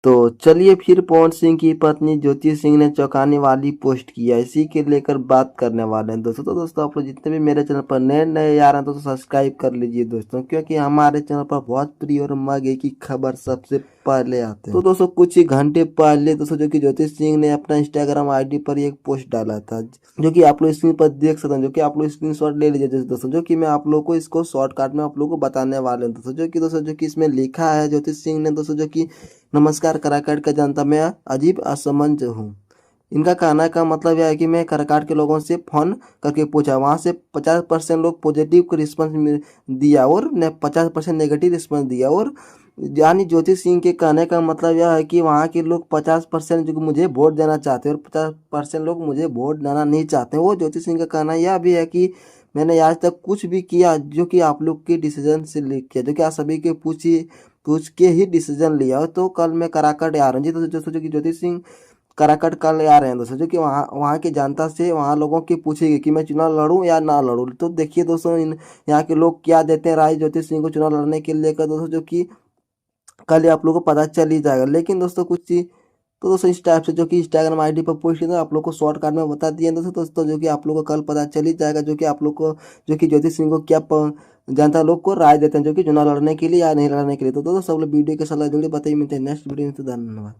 तो चलिए फिर पवन सिंह की पत्नी ज्योति सिंह ने चौंकाने वाली पोस्ट किया, इसी के लेकर बात करने वाले हैं दोस्तों। तो दोस्तों आप लोग जितने भी मेरे चैनल पर नए नए आ रहे हैं दोस्तों सब्सक्राइब कर लीजिए दोस्तों, क्योंकि हमारे चैनल पर भोजपुरी और मगे की खबर सबसे पहले आते हैं। तो दोस्तों कुछ ही घंटे पहले दोस्तों जो कि ज्योति सिंह ने अपना इंस्टाग्राम आईडी पर एक पोस्ट डाला था, जो कि आप लोग स्क्रीन पर देख सकते हैं, जो कि आप लोग स्क्रीनशॉट ले लीजिए दोस्तों, जो कि मैं आप लोग को इसको शॉर्टकट में आप लोग को बताने वाले हैं दोस्तों। जो कि इसमें लिखा है ज्योति सिंह ने दोस्तों, जो कि नमस्कार कराकाट का जनता, मैं अजीब असमंज हूँ। इनका कहना का मतलब यह है कि मैं कराकाट के लोगों से फ़ोन करके पूछा, वहाँ से 50% लोग पॉजिटिव रिस्पॉन्स दिया और 50% नेगेटिव रिस्पॉन्स दिया। और यानी ज्योति सिंह के कहने का मतलब यह है कि वहाँ के लोग 50% जो मुझे वोट देना चाहते हैं और 50% लोग मुझे वोट देना नहीं चाहते। वो ज्योति सिंह का कहना यह भी है कि मैंने आज तक कुछ भी किया जो कि आप लोग के डिसीजन से किया, जो कि आप सभी के पूछ के ही डिसीजन लिया हो। तो कल मैं कराकट आ रहा हूँ जी दोस्तों, जो कि ज्योति सिंह कराकट कल आ रहे हैं दोस्तों, जो कि वहाँ वहाँ की जनता से वहाँ लोगों की पूछेगी कि मैं चुनाव लड़ूं या ना लड़ूं। तो देखिए दोस्तों इन यहाँ के लोग क्या देते हैं राय ज्योति सिंह को चुनाव लड़ने के लेकर दोस्तों, जो कि कल ही आप लोगों को पता चल ही जाएगा। लेकिन दोस्तों कुछ चीज तो दोस्तों इस टाइप से जो कि इंस्टाग्राम आईडी पर पोस्ट किया था, आप लोग को शॉर्टकट में बता दिए दोस्तों, जो कि आप लोग को कल पता चल ही जाएगा, जो कि आप लोग को जो कि ज्योति सिंह को क्या जनता लोग को राय देते हैं, जो कि चुनाव लड़ने के लिए या नहीं लड़ने के लिए। तो दोस्तों सब लोग वीडियो के सलाह जरूर बताइए, मिलते हैं नेक्स्ट वीडियो में। तो धन्यवाद।